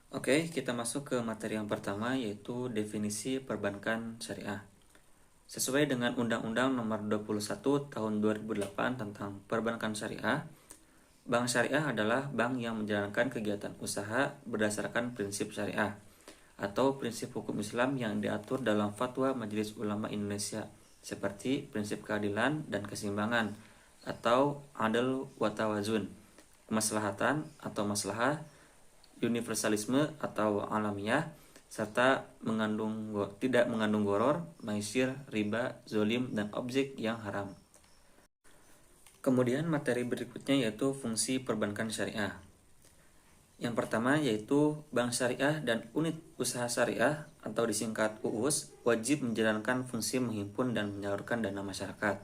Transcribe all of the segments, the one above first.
Oke, kita masuk ke materi yang pertama yaitu definisi perbankan syariah. Sesuai dengan Undang-Undang Nomor 21 Tahun 2008 tentang Perbankan Syariah, bank syariah adalah bank yang menjalankan kegiatan usaha berdasarkan prinsip syariah atau prinsip hukum Islam yang diatur dalam Fatwa Majelis Ulama Indonesia seperti prinsip keadilan dan keseimbangan atau adil wa tawazun, kemaslahatan atau maslahah, universalisme atau alamiah, serta tidak mengandung goror, maisir, riba, zolim, dan objek yang haram. Kemudian materi berikutnya yaitu fungsi perbankan syariah. Yang pertama yaitu bank syariah dan unit usaha syariah atau disingkat UUS wajib menjalankan fungsi menghimpun dan menyalurkan dana masyarakat.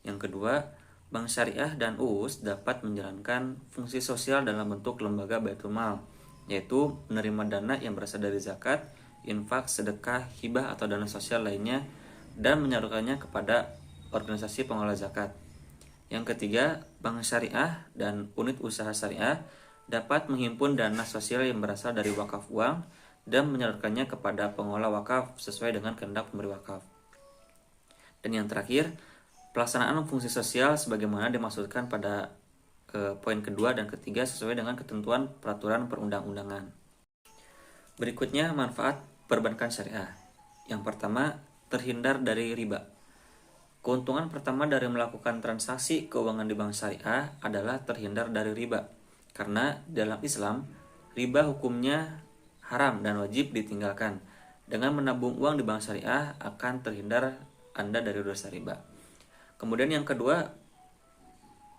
Yang kedua, bank syariah dan UUS dapat menjalankan fungsi sosial dalam bentuk lembaga baitul mal, yaitu menerima dana yang berasal dari zakat, infak, sedekah, hibah atau dana sosial lainnya dan menyalurkannya kepada organisasi pengelola zakat. Yang ketiga, bank syariah dan unit usaha syariah dapat menghimpun dana sosial yang berasal dari wakaf uang dan menyalurkannya kepada pengelola wakaf sesuai dengan kehendak pemberi wakaf. Dan yang terakhir, pelaksanaan fungsi sosial sebagaimana dimaksudkan pada poin kedua dan ketiga sesuai dengan ketentuan peraturan perundang-undangan. Berikutnya manfaat perbankan syariah. Yang pertama, terhindar dari riba. Keuntungan pertama dari melakukan transaksi keuangan di bank syariah adalah terhindar dari riba. Karena dalam Islam, riba hukumnya haram dan wajib ditinggalkan. Dengan menabung uang di bank syariah akan terhindar Anda dari dosa riba. Kemudian yang kedua,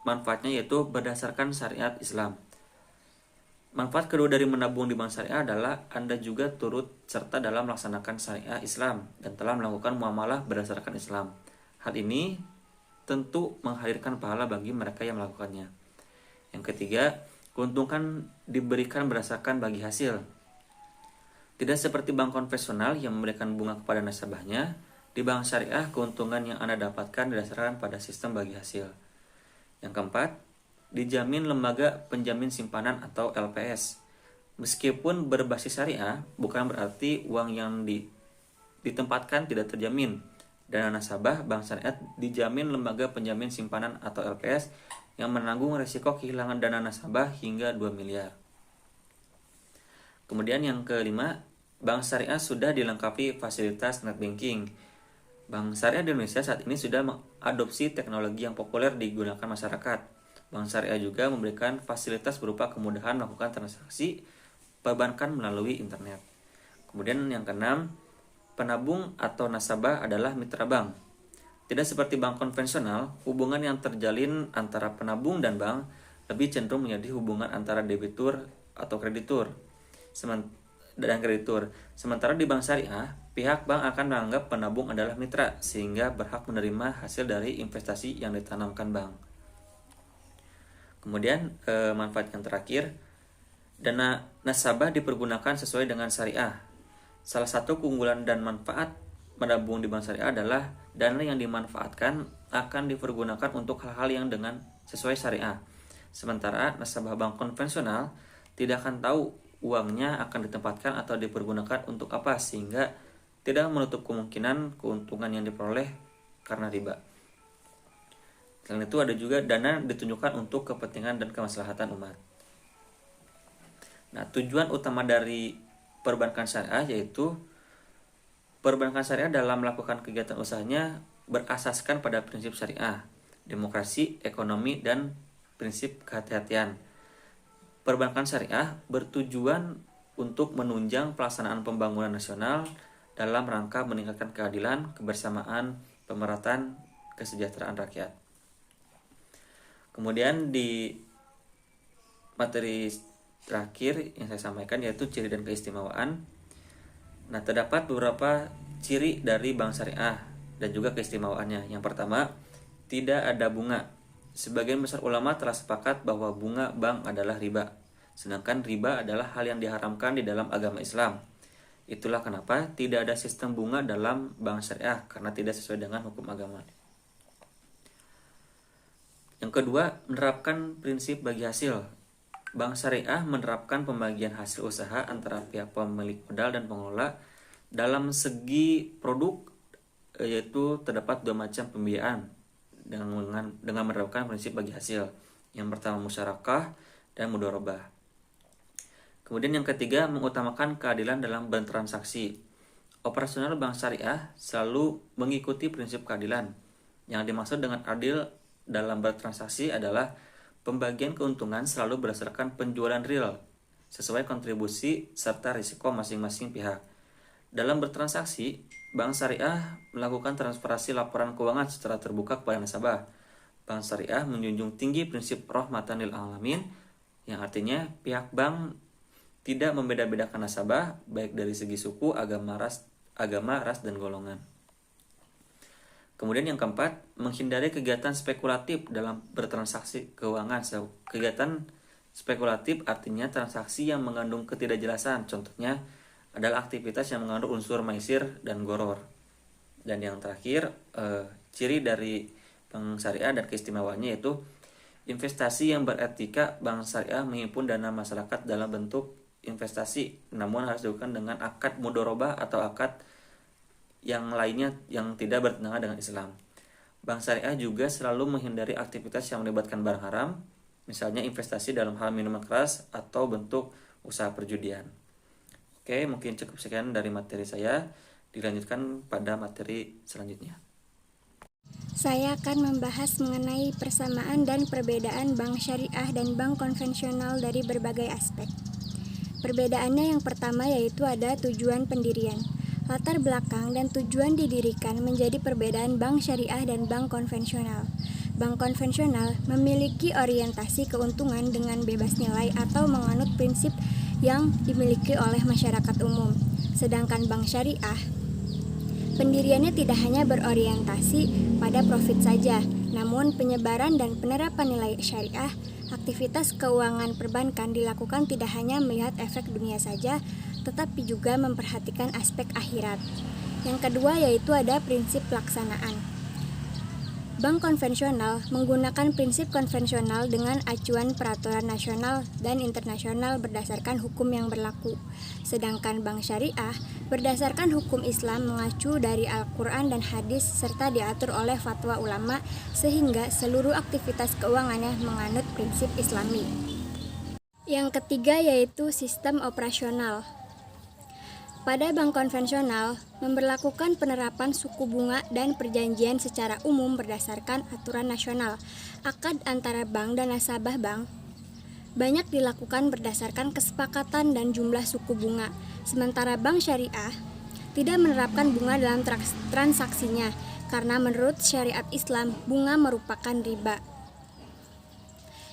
manfaatnya yaitu berdasarkan syariat Islam. Manfaat kedua dari menabung di bank syariah adalah Anda juga turut serta dalam melaksanakan syariah Islam dan telah melakukan muamalah berdasarkan Islam. Hal ini tentu menghadirkan pahala bagi mereka yang melakukannya. Yang ketiga, keuntungan diberikan berdasarkan bagi hasil. Tidak seperti bank konvensional yang memberikan bunga kepada nasabahnya, di bank syariah keuntungan yang Anda dapatkan didasarkan pada sistem bagi hasil. Yang keempat, dijamin lembaga penjamin simpanan atau LPS. Meskipun berbasis syariah, bukan berarti uang yang ditempatkan tidak terjamin. Dana nasabah bank syariah dijamin lembaga penjamin simpanan atau LPS yang menanggung risiko kehilangan dana nasabah hingga 2 miliar. Kemudian yang kelima, bank syariah sudah dilengkapi fasilitas net banking. Bank syariah di Indonesia saat ini sudah mengadopsi teknologi yang populer digunakan masyarakat. Bank syariah juga memberikan fasilitas berupa kemudahan melakukan transaksi perbankan melalui internet. Kemudian yang keenam, penabung atau nasabah adalah mitra bank. Tidak seperti bank konvensional, hubungan yang terjalin antara penabung dan bank lebih cenderung menjadi hubungan antara debitur atau kreditur dan kreditur. Sementara di bank syariah, pihak bank akan menganggap penabung adalah mitra sehingga berhak menerima hasil dari investasi yang ditanamkan bank. Kemudian manfaat yang terakhir, dana nasabah dipergunakan sesuai dengan syariah. Salah satu keunggulan dan manfaat menabung di bank syariah adalah dana yang dimanfaatkan akan dipergunakan untuk hal-hal yang dengan sesuai syariah. Sementara nasabah bank konvensional tidak akan tahu uangnya akan ditempatkan atau dipergunakan untuk apa sehingga tidak menutup kemungkinan keuntungan yang diperoleh karena riba. Selain itu ada juga dana ditunjukkan untuk kepentingan dan kemaslahatan umat. Nah, tujuan utama dari perbankan syariah yaitu perbankan syariah dalam melakukan kegiatan usahanya berasaskan pada prinsip syariah, demokrasi, ekonomi, dan prinsip kehati-hatian. Perbankan syariah bertujuan untuk menunjang pelaksanaan pembangunan nasional dalam rangka meningkatkan keadilan, kebersamaan, pemerataan, kesejahteraan rakyat. Kemudian di materi terakhir yang saya sampaikan yaitu ciri dan keistimewaan. Nah, terdapat beberapa ciri dari bank syariah dan juga keistimewaannya. Yang pertama, tidak ada bunga. Sebagian besar ulama telah sepakat bahwa bunga bank adalah riba. Sedangkan riba adalah hal yang diharamkan di dalam agama Islam. Itulah kenapa tidak ada sistem bunga dalam bank syariah karena tidak sesuai dengan hukum agama. Yang kedua, menerapkan prinsip bagi hasil. Bank syariah menerapkan pembagian hasil usaha antara pihak pemilik modal dan pengelola dalam segi produk, yaitu terdapat dua macam pembiayaan dengan menerapkan prinsip bagi hasil. Yang pertama musyarakah dan mudharabah. Kemudian yang ketiga mengutamakan keadilan dalam bertransaksi. Operasional bank syariah selalu mengikuti prinsip keadilan. Yang dimaksud dengan adil dalam bertransaksi adalah pembagian keuntungan selalu berdasarkan penjualan real, sesuai kontribusi serta risiko masing-masing pihak. Dalam bertransaksi, bank syariah melakukan transparansi laporan keuangan secara terbuka kepada nasabah. Bank syariah menjunjung tinggi prinsip rahmatan lil alamin, yang artinya pihak bank tidak membeda-bedakan nasabah, baik dari segi suku, agama, ras, dan golongan. Kemudian yang keempat, menghindari kegiatan spekulatif dalam bertransaksi keuangan. Kegiatan spekulatif artinya transaksi yang mengandung ketidakjelasan. Contohnya adalah aktivitas yang mengandung unsur maisir dan goror. Dan yang terakhir, ciri dari bank syariah dan keistimewaannya yaitu investasi yang beretika. Bank syariah menghimpun dana masyarakat dalam bentuk investasi, namun harus dilakukan dengan akad mudharabah atau akad yang lainnya yang tidak bertentangan dengan Islam. Bank syariah juga selalu menghindari aktivitas yang melibatkan barang haram, misalnya investasi dalam hal minuman keras atau bentuk usaha perjudian. Oke, mungkin cukup sekian dari materi saya. Dilanjutkan pada materi selanjutnya. Saya akan membahas mengenai persamaan dan perbedaan bank syariah dan bank konvensional dari berbagai aspek. Perbedaannya yang pertama yaitu ada tujuan pendirian. Latar belakang dan tujuan didirikan menjadi perbedaan bank syariah dan bank konvensional. Bank konvensional memiliki orientasi keuntungan dengan bebas nilai atau menganut prinsip yang dimiliki oleh masyarakat umum. Sedangkan bank syariah, pendiriannya tidak hanya berorientasi pada profit saja, namun penyebaran dan penerapan nilai syariah. Aktivitas keuangan perbankan dilakukan tidak hanya melihat efek dunia saja, tetapi juga memperhatikan aspek akhirat. Yang kedua yaitu ada prinsip pelaksanaan. Bank konvensional menggunakan prinsip konvensional dengan acuan peraturan nasional dan internasional berdasarkan hukum yang berlaku. Sedangkan bank syariah berdasarkan hukum Islam mengacu dari Al-Quran dan hadis serta diatur oleh fatwa ulama sehingga seluruh aktivitas keuangannya menganut prinsip Islami. Yang ketiga yaitu sistem operasional. Pada bank konvensional, memberlakukan penerapan suku bunga dan perjanjian secara umum berdasarkan aturan nasional. Akad antara bank dan nasabah bank banyak dilakukan berdasarkan kesepakatan dan jumlah suku bunga. Sementara bank syariah tidak menerapkan bunga dalam transaksinya, karena menurut syariat Islam, bunga merupakan riba.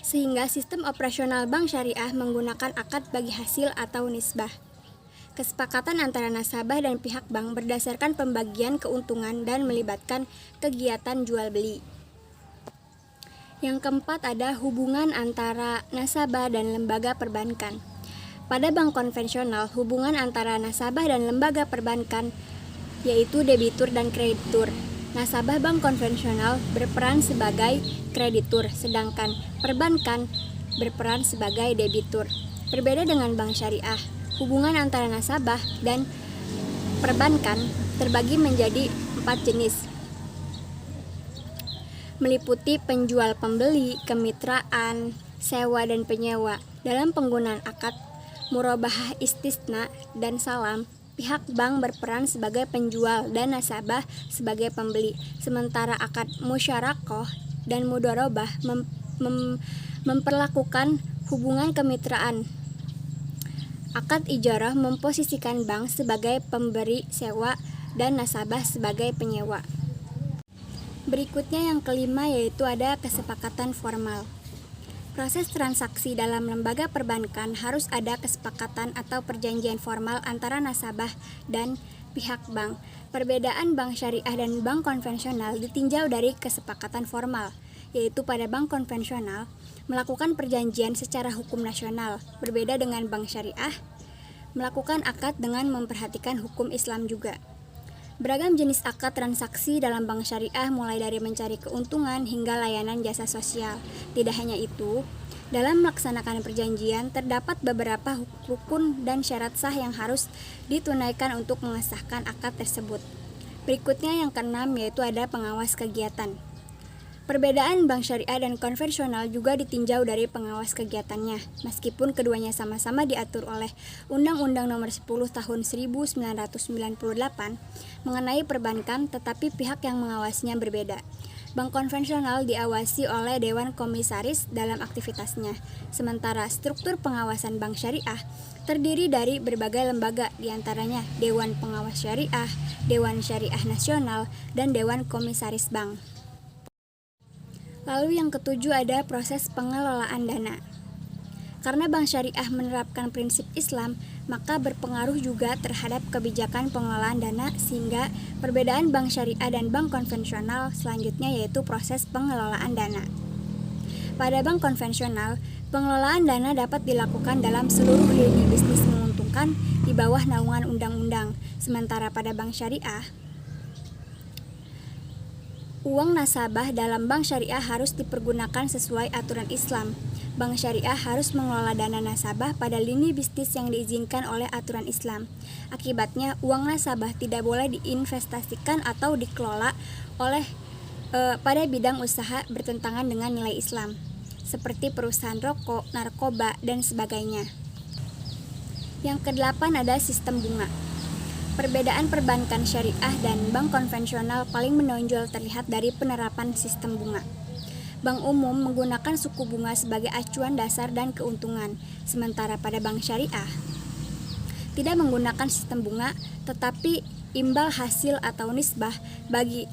Sehingga sistem operasional bank syariah menggunakan akad bagi hasil atau nisbah. Kesepakatan antara nasabah dan pihak bank berdasarkan pembagian keuntungan dan melibatkan kegiatan jual beli. Yang keempat ada hubungan antara nasabah dan lembaga perbankan. Pada bank konvensional, hubungan antara nasabah dan lembaga perbankan yaitu debitur dan kreditur. Nasabah bank konvensional berperan sebagai kreditur, sedangkan perbankan berperan sebagai debitur. Berbeda dengan bank syariah, hubungan antara nasabah dan perbankan terbagi menjadi 4 jenis, meliputi penjual pembeli, kemitraan, sewa dan penyewa. Dalam penggunaan akad murabahah istisna dan salam, pihak bank berperan sebagai penjual dan nasabah sebagai pembeli. Sementara akad musyarakah dan mudharabah memperlakukan hubungan kemitraan. Akad ijarah memposisikan bank sebagai pemberi sewa dan nasabah sebagai penyewa. Berikutnya yang kelima yaitu ada kesepakatan formal. Proses transaksi dalam lembaga perbankan harus ada kesepakatan atau perjanjian formal antara nasabah dan pihak bank. Perbedaan bank syariah dan bank konvensional ditinjau dari kesepakatan formal, yaitu pada bank konvensional melakukan perjanjian secara hukum nasional, berbeda dengan bank syariah melakukan akad dengan memperhatikan hukum Islam juga. Beragam jenis akad transaksi dalam bank syariah mulai dari mencari keuntungan hingga layanan jasa sosial. Tidak hanya itu, Dalam melaksanakan perjanjian, terdapat beberapa rukun dan syarat sah yang harus ditunaikan untuk mengesahkan akad tersebut. Berikutnya yang keenam yaitu ada pengawas kegiatan. Perbedaan bank syariah dan konvensional juga ditinjau dari pengawas kegiatannya, meskipun keduanya sama-sama diatur oleh Undang-Undang Nomor 10 Tahun 1998 mengenai perbankan, tetapi pihak yang mengawasinya berbeda. Bank konvensional diawasi oleh Dewan Komisaris dalam aktivitasnya, sementara struktur pengawasan bank syariah terdiri dari berbagai lembaga, diantaranya Dewan Pengawas Syariah, Dewan Syariah Nasional, dan Dewan Komisaris Bank. Lalu yang ketujuh ada proses pengelolaan dana. Karena bank syariah menerapkan prinsip Islam, maka berpengaruh juga terhadap kebijakan pengelolaan dana, sehingga perbedaan bank syariah dan bank konvensional selanjutnya yaitu proses pengelolaan dana. Pada bank konvensional, pengelolaan dana dapat dilakukan dalam seluruh lini bisnis menguntungkan di bawah naungan undang-undang, sementara pada bank syariah, uang nasabah dalam bank syariah harus dipergunakan sesuai aturan Islam. Bank syariah harus mengelola dana nasabah pada lini bisnis yang diizinkan oleh aturan Islam. Akibatnya, uang nasabah tidak boleh diinvestasikan atau dikelola oleh pada bidang usaha bertentangan dengan nilai Islam, seperti perusahaan rokok, narkoba, dan sebagainya. Yang kedelapan ada sistem bunga. Perbedaan perbankan syariah dan bank konvensional paling menonjol terlihat dari penerapan sistem bunga. Bank umum menggunakan suku bunga sebagai acuan dasar dan keuntungan, sementara pada bank syariah tidak menggunakan sistem bunga, tetapi imbal hasil atau nisbah bagi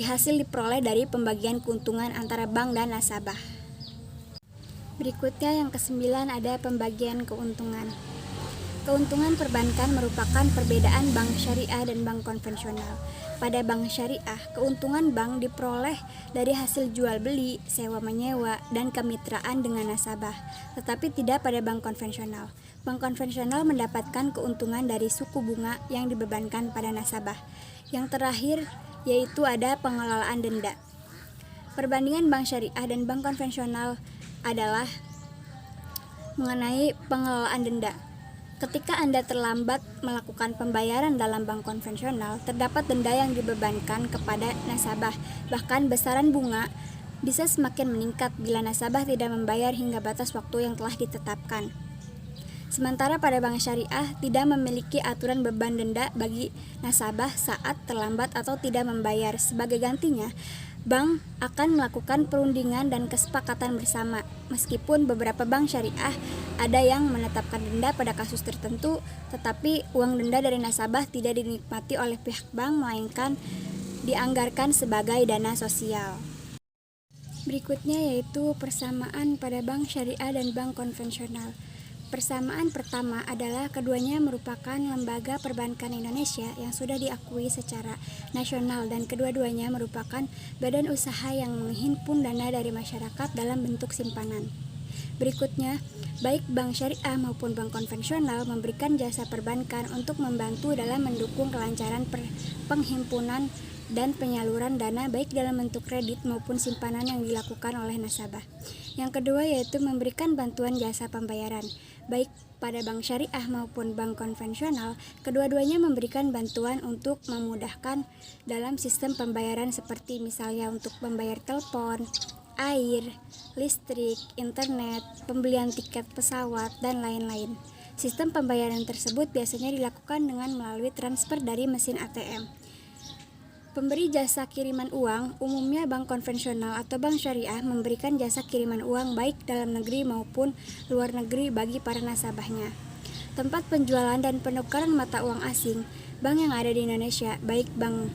hasil diperoleh dari pembagian keuntungan antara bank dan nasabah. Berikutnya yang kesembilan ada pembagian keuntungan. Keuntungan perbankan merupakan perbedaan bank syariah dan bank konvensional. Pada bank syariah, keuntungan bank diperoleh dari hasil jual beli, sewa menyewa, dan kemitraan dengan nasabah, tetapi tidak pada bank konvensional. Bank konvensional mendapatkan keuntungan dari suku bunga yang dibebankan pada nasabah. Yang terakhir yaitu ada pengelolaan denda. Perbandingan bank syariah dan bank konvensional adalah mengenai pengelolaan denda. Ketika Anda terlambat melakukan pembayaran dalam bank konvensional, terdapat denda yang dibebankan kepada nasabah. Bahkan besaran bunga bisa semakin meningkat bila nasabah tidak membayar hingga batas waktu yang telah ditetapkan. Sementara pada bank syariah tidak memiliki aturan beban denda bagi nasabah saat terlambat atau tidak membayar. Sebagai gantinya, bank akan melakukan perundingan dan kesepakatan bersama. Meskipun beberapa bank syariah ada yang menetapkan denda pada kasus tertentu, tetapi uang denda dari nasabah tidak dinikmati oleh pihak bank, melainkan dianggarkan sebagai dana sosial. Berikutnya yaitu persamaan pada bank syariah dan bank konvensional. Persamaan pertama adalah keduanya merupakan lembaga perbankan Indonesia yang sudah diakui secara nasional, dan kedua-duanya merupakan badan usaha yang menghimpun dana dari masyarakat dalam bentuk simpanan. Berikutnya, baik bank syariah maupun bank konvensional memberikan jasa perbankan untuk membantu dalam mendukung kelancaran penghimpunan dan penyaluran dana baik dalam bentuk kredit maupun simpanan yang dilakukan oleh nasabah. Yang kedua yaitu memberikan bantuan jasa pembayaran. Baik pada bank syariah maupun bank konvensional, kedua-duanya memberikan bantuan untuk memudahkan dalam sistem pembayaran seperti misalnya untuk membayar telepon, air, listrik, internet, pembelian tiket pesawat, dan lain-lain. Sistem pembayaran tersebut biasanya dilakukan dengan melalui transfer dari mesin ATM. Pemberi jasa kiriman uang, umumnya bank konvensional atau bank syariah, memberikan jasa kiriman uang baik dalam negeri maupun luar negeri bagi para nasabahnya. Tempat penjualan dan penukaran mata uang asing, bank yang ada di Indonesia, baik bank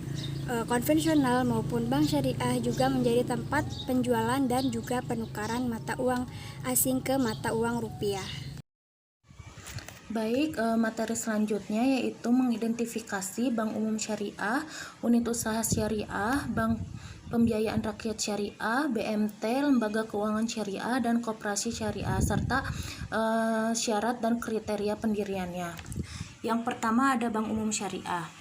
konvensional maupun bank syariah, juga menjadi tempat penjualan dan juga penukaran mata uang asing ke mata uang rupiah. Baik, materi selanjutnya yaitu mengidentifikasi bank umum syariah, unit usaha syariah, bank pembiayaan rakyat syariah, BMT, lembaga keuangan syariah, dan koperasi syariah, serta syarat dan kriteria pendiriannya. Yang pertama ada bank umum syariah.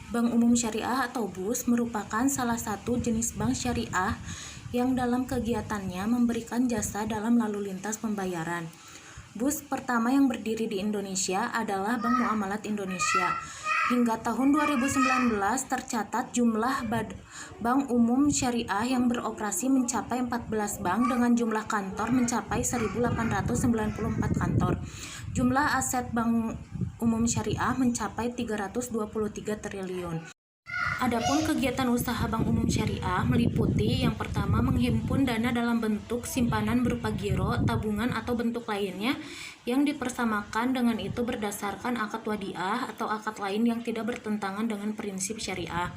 Bank umum syariah atau BUS merupakan salah satu jenis bank syariah yang dalam kegiatannya memberikan jasa dalam lalu lintas pembayaran. BUS pertama yang berdiri di Indonesia adalah Bank Muamalat Indonesia. Hingga tahun 2019 tercatat jumlah bank umum syariah yang beroperasi mencapai 14 bank dengan jumlah kantor mencapai 1.894 kantor. Jumlah aset bank umum syariah mencapai 323 triliun. Adapun kegiatan usaha bank umum syariah meliputi yang pertama menghimpun dana dalam bentuk simpanan berupa giro, tabungan atau bentuk lainnya yang dipersamakan dengan itu berdasarkan akad wadiah atau akad lain yang tidak bertentangan dengan prinsip syariah.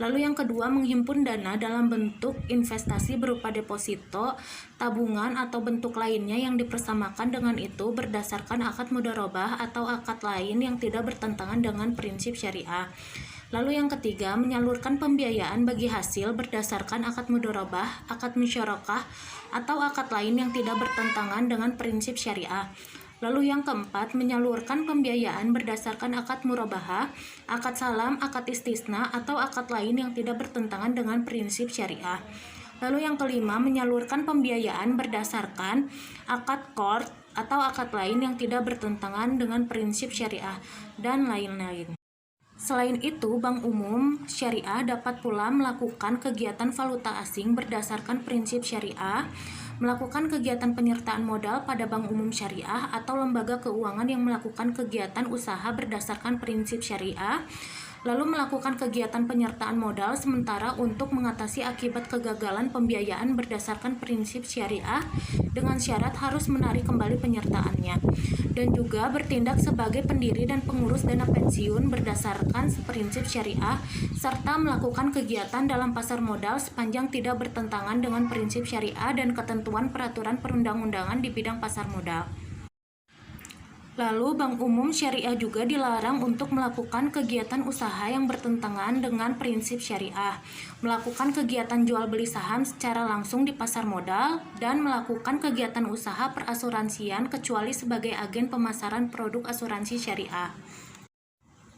Lalu yang kedua menghimpun dana dalam bentuk investasi berupa deposito, tabungan atau bentuk lainnya yang dipersamakan dengan itu berdasarkan akad mudharabah atau akad lain yang tidak bertentangan dengan prinsip syariah. Lalu yang ketiga, menyalurkan pembiayaan bagi hasil berdasarkan akad mudharabah, akad musyarakah, atau akad lain yang tidak bertentangan dengan prinsip syariah. Lalu yang keempat, menyalurkan pembiayaan berdasarkan akad murabahah, akad salam, akad istisna, atau akad lain yang tidak bertentangan dengan prinsip syariah. Lalu yang kelima, menyalurkan pembiayaan berdasarkan akad qard atau akad lain yang tidak bertentangan dengan prinsip syariah, dan lain-lain. Selain itu, bank umum syariah dapat pula melakukan kegiatan valuta asing berdasarkan prinsip syariah, melakukan kegiatan penyertaan modal pada bank umum syariah atau lembaga keuangan yang melakukan kegiatan usaha berdasarkan prinsip syariah, lalu melakukan kegiatan penyertaan modal sementara untuk mengatasi akibat kegagalan pembiayaan berdasarkan prinsip syariah dengan syarat harus menarik kembali penyertaannya, dan juga bertindak sebagai pendiri dan pengurus dana pensiun berdasarkan prinsip syariah, serta melakukan kegiatan dalam pasar modal sepanjang tidak bertentangan dengan prinsip syariah dan ketentuan peraturan perundang-undangan di bidang pasar modal. Lalu, bank umum syariah juga dilarang untuk melakukan kegiatan usaha yang bertentangan dengan prinsip syariah, melakukan kegiatan jual beli saham secara langsung di pasar modal, dan melakukan kegiatan usaha perasuransian kecuali sebagai agen pemasaran produk asuransi syariah.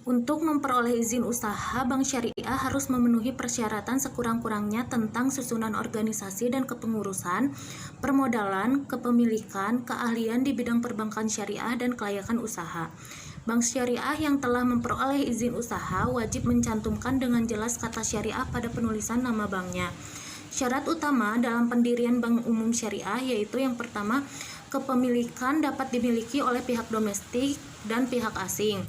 Untuk memperoleh izin usaha, bank syariah harus memenuhi persyaratan sekurang-kurangnya tentang susunan organisasi dan kepengurusan, permodalan, kepemilikan, keahlian di bidang perbankan syariah, dan kelayakan usaha. Bank syariah yang telah memperoleh izin usaha wajib mencantumkan dengan jelas kata syariah pada penulisan nama banknya. Syarat utama dalam pendirian bank umum syariah yaitu yang pertama, kepemilikan dapat dimiliki oleh pihak domestik dan pihak asing,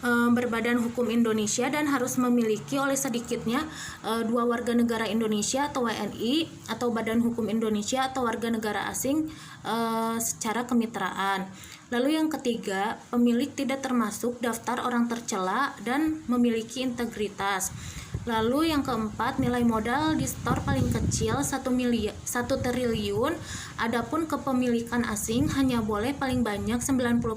berbadan hukum Indonesia, dan harus memiliki oleh sedikitnya 2 warga negara Indonesia atau WNI atau badan hukum Indonesia atau warga negara asing secara kemitraan. Lalu yang ketiga, pemilik tidak termasuk daftar orang tercela dan memiliki integritas. Lalu yang keempat, nilai modal di store paling kecil 1 triliun. Adapun kepemilikan asing hanya boleh paling banyak 99%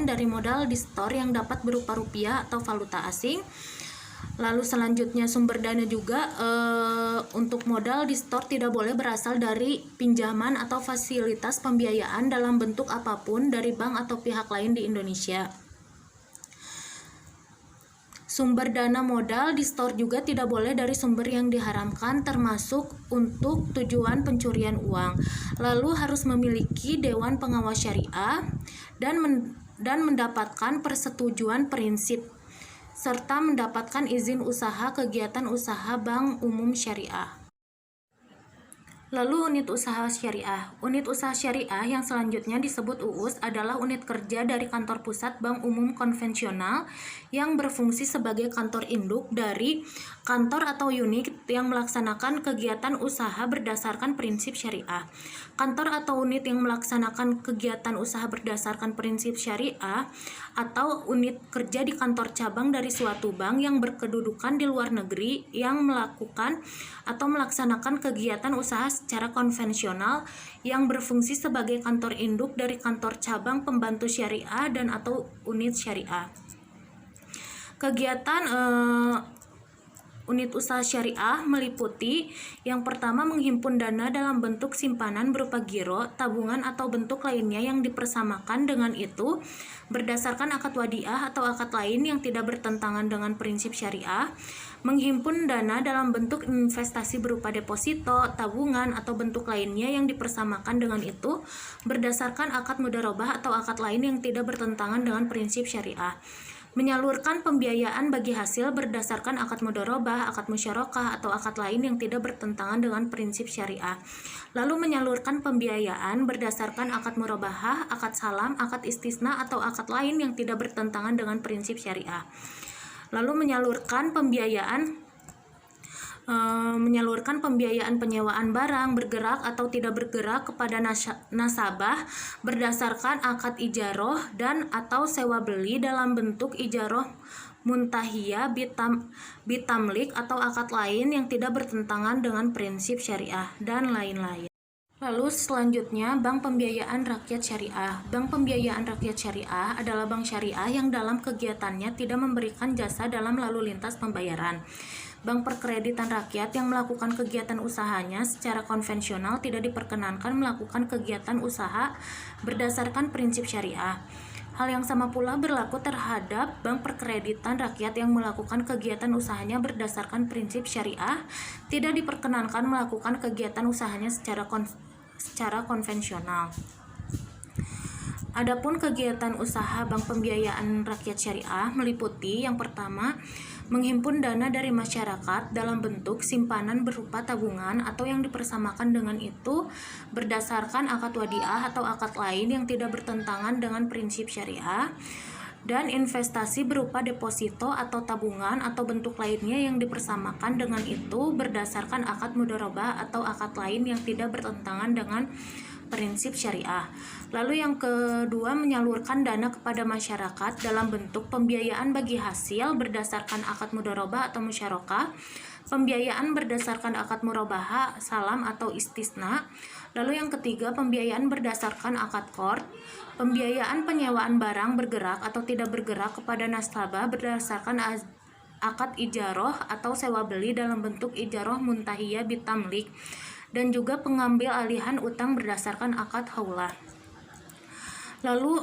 dari modal di store yang dapat berupa rupiah atau valuta asing. Lalu selanjutnya sumber dana juga untuk modal di store tidak boleh berasal dari pinjaman atau fasilitas pembiayaan dalam bentuk apapun dari bank atau pihak lain di Indonesia. Sumber dana modal di store juga tidak boleh dari sumber yang diharamkan termasuk untuk tujuan pencurian uang. Lalu harus memiliki dewan pengawas syariah dan mendapatkan persetujuan prinsip serta mendapatkan izin usaha kegiatan usaha bank umum syariah. Lalu unit usaha syariah. Unit usaha syariah yang selanjutnya disebut UUS adalah unit kerja dari kantor pusat bank umum konvensional yang berfungsi sebagai kantor induk dari kantor atau unit yang melaksanakan kegiatan usaha berdasarkan prinsip syariah. Kantor atau unit yang melaksanakan kegiatan usaha berdasarkan prinsip syariah atau unit kerja di kantor cabang dari suatu bank yang berkedudukan di luar negeri yang melakukan atau melaksanakan kegiatan usaha secara konvensional yang berfungsi sebagai kantor induk dari kantor cabang pembantu syariah dan atau unit syariah. Kegiatan unit usaha syariah meliputi yang pertama menghimpun dana dalam bentuk simpanan berupa giro, tabungan atau bentuk lainnya yang dipersamakan dengan itu berdasarkan akad wadiah atau akad lain yang tidak bertentangan dengan prinsip syariah, menghimpun dana dalam bentuk investasi berupa deposito, tabungan atau bentuk lainnya yang dipersamakan dengan itu berdasarkan akad mudharabah atau akad lain yang tidak bertentangan dengan prinsip syariah. Menyalurkan pembiayaan bagi hasil berdasarkan akad mudharabah, akad musyarakah, atau akad lain yang tidak bertentangan dengan prinsip syariah. Lalu menyalurkan pembiayaan berdasarkan akad murabahah, akad salam, akad istisna, atau akad lain yang tidak bertentangan dengan prinsip syariah. Lalu menyalurkan pembiayaan penyewaan barang bergerak atau tidak bergerak kepada nasabah berdasarkan akad ijaroh dan atau sewa beli dalam bentuk ijaroh muntahiyah bitamlik atau akad lain yang tidak bertentangan dengan prinsip syariah dan lain-lain. Lalu selanjutnya Bank Pembiayaan Rakyat Syariah. Bank Pembiayaan Rakyat Syariah adalah bank syariah yang dalam kegiatannya tidak memberikan jasa dalam lalu lintas pembayaran. Bank perkreditan rakyat yang melakukan kegiatan usahanya secara konvensional tidak diperkenankan melakukan kegiatan usaha berdasarkan prinsip syariah. Hal yang sama pula berlaku terhadap bank perkreditan rakyat yang melakukan kegiatan usahanya berdasarkan prinsip syariah, tidak diperkenankan melakukan kegiatan usahanya secara konvensional. Adapun kegiatan usaha Bank Pembiayaan Rakyat Syariah meliputi yang pertama, menghimpun dana dari masyarakat dalam bentuk simpanan berupa tabungan atau yang dipersamakan dengan itu berdasarkan akad wadiah atau akad lain yang tidak bertentangan dengan prinsip syariah, dan investasi berupa deposito atau tabungan atau bentuk lainnya yang dipersamakan dengan itu berdasarkan akad mudharabah atau akad lain yang tidak bertentangan dengan prinsip syariah. Lalu yang kedua, menyalurkan dana kepada masyarakat dalam bentuk pembiayaan bagi hasil berdasarkan akad mudharabah atau musyarakah, pembiayaan berdasarkan akad murabahah, salam atau istisna. Lalu yang ketiga, pembiayaan berdasarkan akad qard, pembiayaan penyewaan barang bergerak atau tidak bergerak kepada nasabah berdasarkan akad ijaroh atau sewa beli dalam bentuk ijaroh muntahiyah bitamlik, dan juga pengambil alihan utang berdasarkan akad haulah. Lalu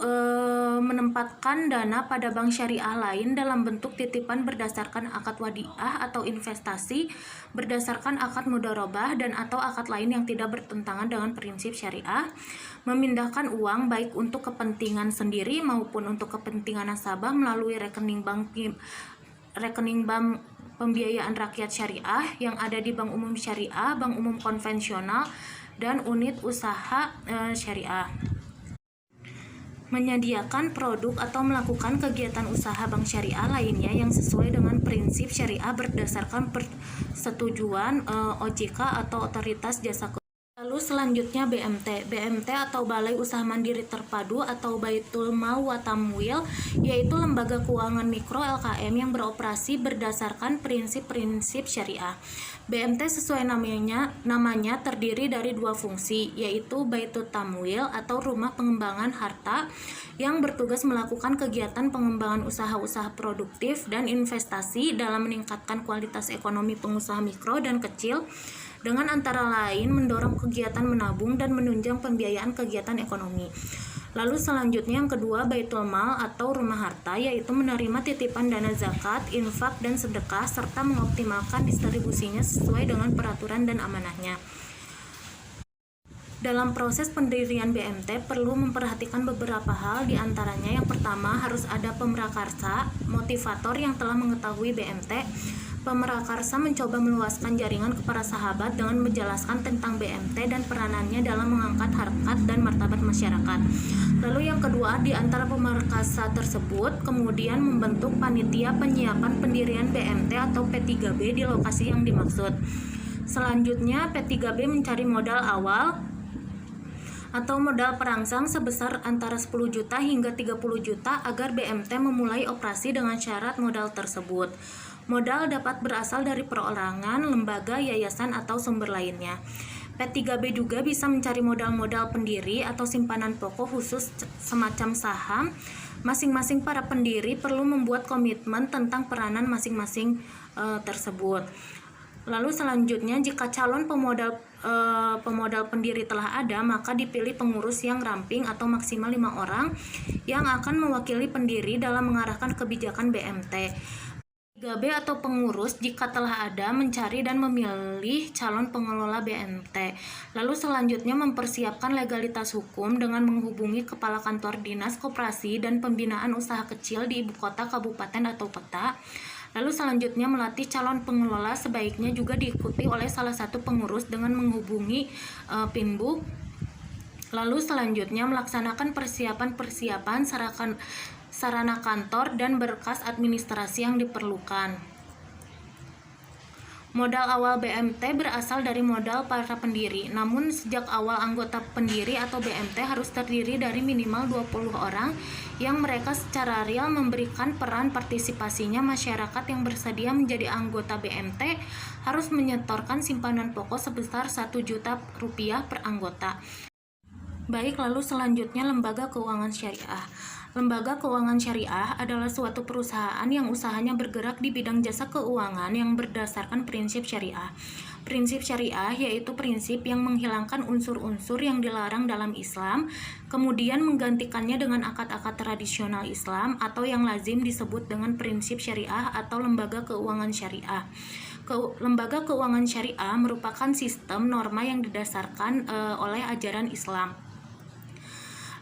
menempatkan dana pada bank syariah lain dalam bentuk titipan berdasarkan akad wadiah atau investasi berdasarkan akad mudharabah dan atau akad lain yang tidak bertentangan dengan prinsip syariah, memindahkan uang baik untuk kepentingan sendiri maupun untuk kepentingan nasabah melalui rekening bank Pembiayaan Rakyat Syariah yang ada di Bank Umum Syariah, Bank Umum Konvensional, dan unit usaha syariah. Menyediakan produk atau melakukan kegiatan usaha bank syariah lainnya yang sesuai dengan prinsip syariah berdasarkan persetujuan OJK atau Otoritas Jasa Keuangan. Lalu selanjutnya BMT atau Balai Usaha Mandiri Terpadu atau Baitul Mal wa Tamwil, yaitu lembaga keuangan mikro LKM yang beroperasi berdasarkan prinsip-prinsip syariah. BMT sesuai namanya terdiri dari dua fungsi, yaitu Baitul Tamwil atau rumah pengembangan harta yang bertugas melakukan kegiatan pengembangan usaha-usaha produktif dan investasi dalam meningkatkan kualitas ekonomi pengusaha mikro dan kecil, dengan antara lain mendorong kegiatan menabung dan menunjang pembiayaan kegiatan ekonomi. Lalu selanjutnya yang kedua, Baitul Mal atau rumah harta, yaitu menerima titipan dana zakat, infak, dan sedekah serta mengoptimalkan distribusinya sesuai dengan peraturan dan amanahnya. Dalam proses pendirian BMT perlu memperhatikan beberapa hal, diantaranya yang pertama harus ada pemrakarsa, motivator yang telah mengetahui BMT. Pemrakarsa mencoba meluaskan jaringan ke para sahabat dengan menjelaskan tentang BMT dan peranannya dalam mengangkat harkat dan martabat masyarakat. Lalu yang kedua, di antara pemrakarsa tersebut kemudian membentuk panitia penyiapan pendirian BMT atau P3B di lokasi yang dimaksud. Selanjutnya, P3B mencari modal awal atau modal perangsang sebesar antara 10 juta hingga 30 juta agar BMT memulai operasi dengan syarat modal tersebut. Modal dapat berasal dari perorangan, lembaga, yayasan, atau sumber lainnya. P3B juga bisa mencari modal-modal pendiri atau simpanan pokok khusus semacam saham. Masing-masing para pendiri perlu membuat komitmen tentang peranan masing-masing tersebut. Lalu selanjutnya, jika calon pemodal pendiri telah ada, maka dipilih pengurus yang ramping atau maksimal 5 orang yang akan mewakili pendiri dalam mengarahkan kebijakan BMT. 3B atau pengurus jika telah ada mencari dan memilih calon pengelola BMT. Lalu selanjutnya mempersiapkan legalitas hukum dengan menghubungi kepala kantor dinas koperasi dan pembinaan usaha kecil di ibu kota, kabupaten atau kota. Lalu selanjutnya melatih calon pengelola, sebaiknya juga diikuti oleh salah satu pengurus dengan menghubungi Pinbuk. Lalu selanjutnya melaksanakan persiapan sarana kantor dan berkas administrasi yang diperlukan. Modal awal BMT berasal dari modal para pendiri, namun sejak awal anggota pendiri atau BMT harus terdiri dari minimal 20 orang yang mereka secara real memberikan peran partisipasinya. Masyarakat yang bersedia menjadi anggota BMT harus menyetorkan simpanan pokok sebesar Rp1.000.000 per anggota. Baik, lalu selanjutnya lembaga keuangan syariah. Lembaga keuangan syariah adalah suatu perusahaan yang usahanya bergerak di bidang jasa keuangan yang berdasarkan prinsip syariah. Prinsip syariah yaitu prinsip yang menghilangkan unsur-unsur yang dilarang dalam Islam, kemudian menggantikannya dengan akad-akad tradisional Islam atau yang lazim disebut dengan prinsip syariah atau lembaga keuangan syariah. Lembaga keuangan syariah merupakan sistem norma yang didasarkan oleh ajaran Islam.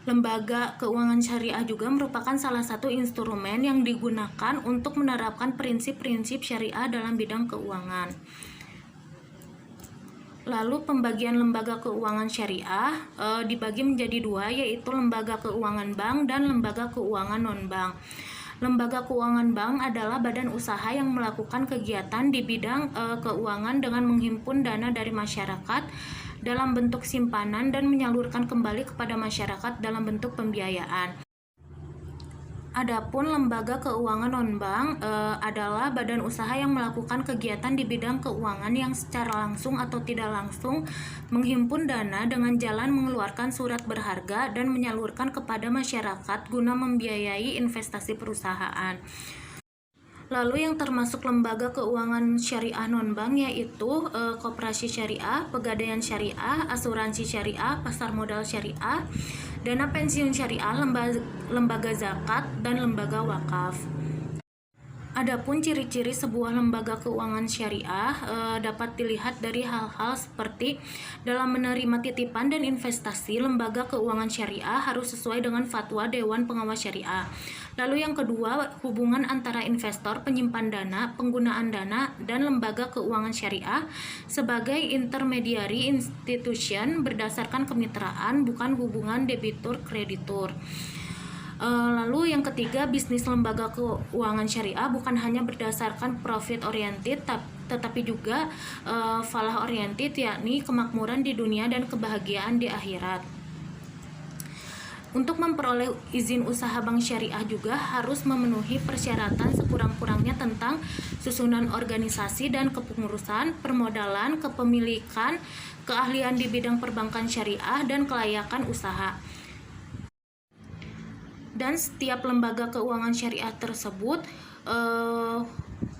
Lembaga keuangan syariah juga merupakan salah satu instrumen yang digunakan untuk menerapkan prinsip-prinsip syariah dalam bidang keuangan. Lalu pembagian lembaga keuangan syariah dibagi menjadi 2, yaitu lembaga keuangan bank dan lembaga keuangan non-bank. Lembaga keuangan bank adalah badan usaha yang melakukan kegiatan di bidang keuangan dengan menghimpun dana dari masyarakat dalam bentuk simpanan dan menyalurkan kembali kepada masyarakat dalam bentuk pembiayaan. Adapun lembaga keuangan non-bank adalah badan usaha yang melakukan kegiatan di bidang keuangan yang secara langsung atau tidak langsung menghimpun dana dengan jalan mengeluarkan surat berharga dan menyalurkan kepada masyarakat guna membiayai investasi perusahaan. Lalu yang termasuk lembaga keuangan syariah non-bank yaitu koperasi syariah, pegadaian syariah, asuransi syariah, pasar modal syariah, dana pensiun syariah, lembaga zakat, dan lembaga wakaf. Adapun ciri-ciri sebuah lembaga keuangan syariah dapat dilihat dari hal-hal seperti dalam menerima titipan dan investasi, lembaga keuangan syariah harus sesuai dengan fatwa Dewan Pengawas Syariah. Lalu yang kedua, hubungan antara investor, penyimpan dana, penggunaan dana, dan lembaga keuangan syariah sebagai intermediary institution berdasarkan kemitraan, bukan hubungan debitur-kreditur. Lalu yang ketiga, bisnis lembaga keuangan syariah bukan hanya berdasarkan profit oriented tetapi juga falah oriented, yakni kemakmuran di dunia dan kebahagiaan di akhirat. Untuk memperoleh izin usaha bank syariah juga harus memenuhi persyaratan sekurang-kurangnya tentang susunan organisasi dan kepengurusan, permodalan, kepemilikan, keahlian di bidang perbankan syariah, dan kelayakan usaha. Dan setiap lembaga keuangan syariah tersebut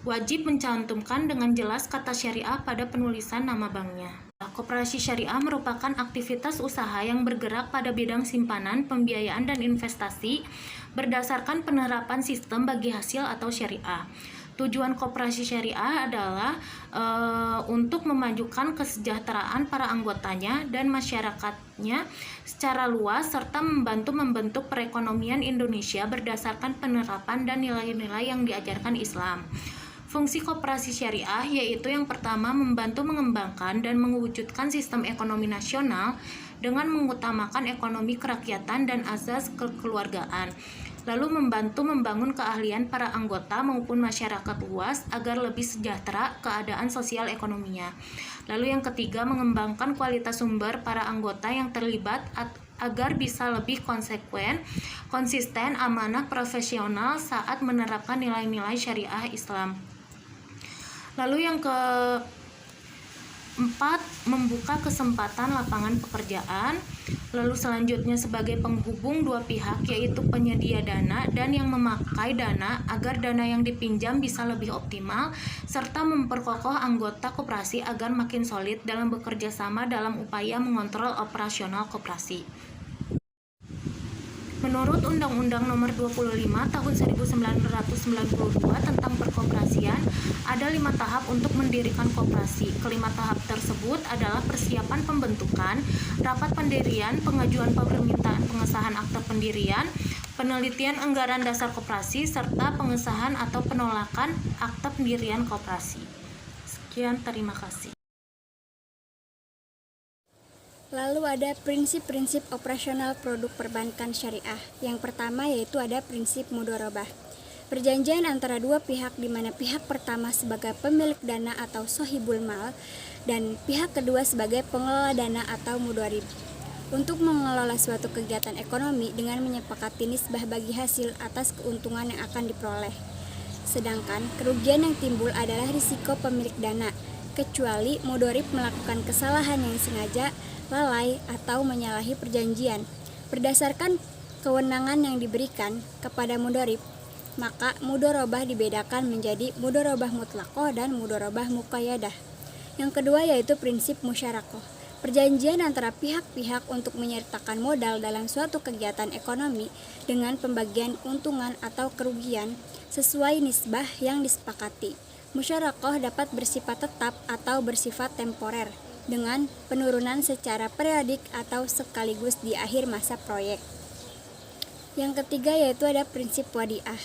wajib mencantumkan dengan jelas kata syariah pada penulisan nama banknya. Koperasi syariah merupakan aktivitas usaha yang bergerak pada bidang simpanan, pembiayaan, dan investasi berdasarkan penerapan sistem bagi hasil atau syariah. Tujuan koperasi syariah adalah untuk memajukan kesejahteraan para anggotanya dan masyarakatnya secara luas serta membantu membentuk perekonomian Indonesia berdasarkan penerapan dan nilai-nilai yang diajarkan Islam. Fungsi koperasi syariah yaitu yang pertama, membantu mengembangkan dan mewujudkan sistem ekonomi nasional dengan mengutamakan ekonomi kerakyatan dan azas kekeluargaan. Lalu membantu membangun keahlian para anggota maupun masyarakat luas agar lebih sejahtera keadaan sosial ekonominya. Lalu yang ketiga, mengembangkan kualitas sumber para anggota yang terlibat agar bisa lebih konsekuen, konsisten, amanah, profesional saat menerapkan nilai-nilai syariah Islam. Lalu yang 4. Membuka kesempatan lapangan pekerjaan. Lalu selanjutnya sebagai penghubung dua pihak, yaitu penyedia dana dan yang memakai dana agar dana yang dipinjam bisa lebih optimal, serta memperkokoh anggota koperasi agar makin solid dalam bekerja sama dalam upaya mengontrol operasional koperasi. Menurut Undang-Undang Nomor 25 Tahun 1992 tentang perkoperasian, ada 5 tahap untuk mendirikan koperasi. Kelima tahap tersebut adalah persiapan pembentukan, rapat pendirian, pengajuan permintaan pengesahan akte pendirian, penelitian anggaran dasar koperasi, serta pengesahan atau penolakan akte pendirian koperasi. Sekian, terima kasih. Lalu ada prinsip-prinsip operasional produk perbankan syariah. Yang pertama yaitu ada prinsip mudharabah. Perjanjian antara dua pihak di mana pihak pertama sebagai pemilik dana atau sohibul mal dan pihak kedua sebagai pengelola dana atau mudharib. Untuk mengelola suatu kegiatan ekonomi dengan menyepakati nisbah bagi hasil atas keuntungan yang akan diperoleh. Sedangkan kerugian yang timbul adalah risiko pemilik dana, kecuali mudharib melakukan kesalahan yang sengaja, lalai, atau menyalahi perjanjian. Berdasarkan kewenangan yang diberikan kepada mudharib, maka mudharabah dibedakan menjadi mudharabah mutlaqah dan mudharabah muqayyadah. Yang kedua yaitu prinsip musyarakoh. Perjanjian antara pihak-pihak untuk menyertakan modal dalam suatu kegiatan ekonomi dengan pembagian keuntungan atau kerugian sesuai nisbah yang disepakati. Musyarakoh dapat bersifat tetap atau bersifat temporer dengan penurunan secara periodik atau sekaligus di akhir masa proyek. Yang ketiga yaitu ada prinsip wadiah.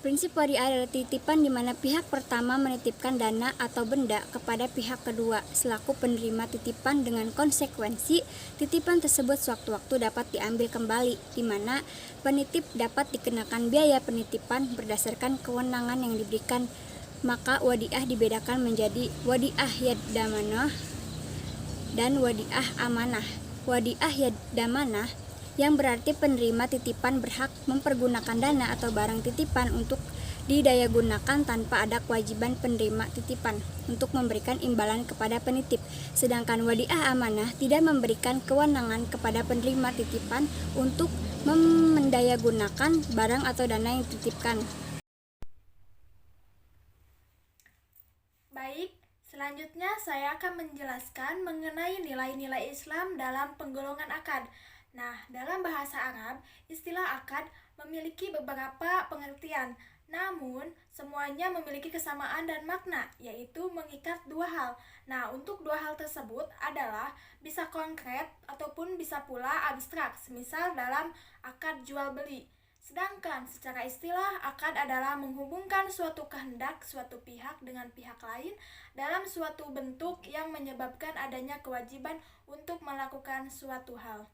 Prinsip wadiah adalah titipan di mana pihak pertama menitipkan dana atau benda kepada pihak kedua selaku penerima titipan dengan konsekuensi titipan tersebut sewaktu-waktu dapat diambil kembali, di mana penitip dapat dikenakan biaya penitipan berdasarkan kewenangan yang diberikan. Maka wadiah dibedakan menjadi wadiah yadamanah dan wadiah amanah. Wadiah yadamanah yang berarti penerima titipan berhak mempergunakan dana atau barang titipan untuk didayagunakan tanpa ada kewajiban penerima titipan untuk memberikan imbalan kepada penitip. Sedangkan wadiah amanah tidak memberikan kewenangan kepada penerima titipan untuk mendayagunakan barang atau dana yang dititipkan. Baik, selanjutnya saya akan menjelaskan mengenai nilai-nilai Islam dalam penggolongan akad. Nah, dalam bahasa Arab, istilah akad memiliki beberapa pengertian, namun semuanya memiliki kesamaan dan makna, yaitu mengikat dua hal. Nah, untuk dua hal tersebut adalah bisa konkret ataupun bisa pula abstrak, semisal dalam akad jual beli. Sedangkan secara istilah, akad adalah menghubungkan suatu kehendak suatu pihak dengan pihak lain dalam suatu bentuk yang menyebabkan adanya kewajiban untuk melakukan suatu hal.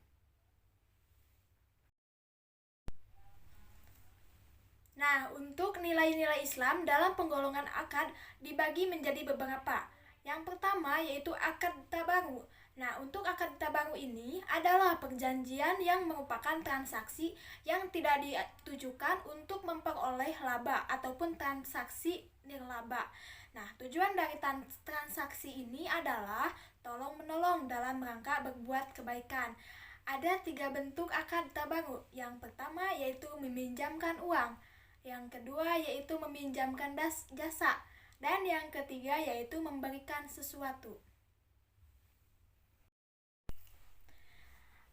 Nah, untuk nilai-nilai Islam dalam penggolongan akad dibagi menjadi beberapa. Yang pertama yaitu akad tabaru. Nah, untuk akad tabaru ini adalah perjanjian yang merupakan transaksi yang tidak ditujukan untuk memperoleh laba ataupun transaksi nirlaba. Nah, tujuan dari transaksi ini adalah tolong-menolong dalam rangka berbuat kebaikan. Ada 3 bentuk akad tabaru. Yang pertama yaitu meminjamkan uang. Yang kedua yaitu meminjamkan jasa, dan yang ketiga yaitu memberikan sesuatu.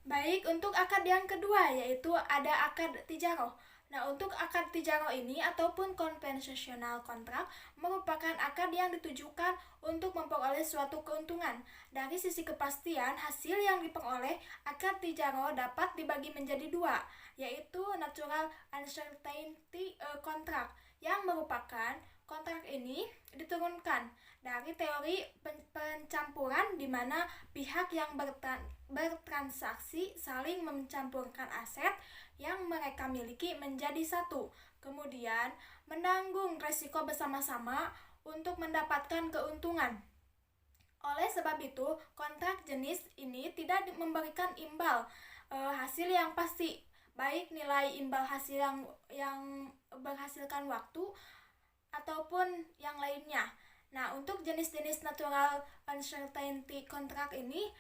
Baik, untuk akad yang kedua yaitu ada akad tijaroh. Nah, untuk akad tijaroh ini ataupun konvensional kontrak merupakan akad yang ditujukan untuk memperoleh suatu keuntungan. Dari sisi kepastian hasil yang diperoleh, akad tijaroh dapat dibagi menjadi dua, yaitu natural uncertainty kontrak, yang merupakan kontrak ini diturunkan dari teori pencampuran di mana pihak yang bertransaksi saling mencampurkan aset yang mereka miliki menjadi satu, kemudian menanggung resiko bersama-sama untuk mendapatkan keuntungan. Oleh sebab itu, kontrak jenis ini tidak memberikan imbal hasil yang pasti, baik nilai imbal hasil yang berhasilkan waktu ataupun yang lainnya. Nah, untuk jenis-jenis natural uncertainty contract ini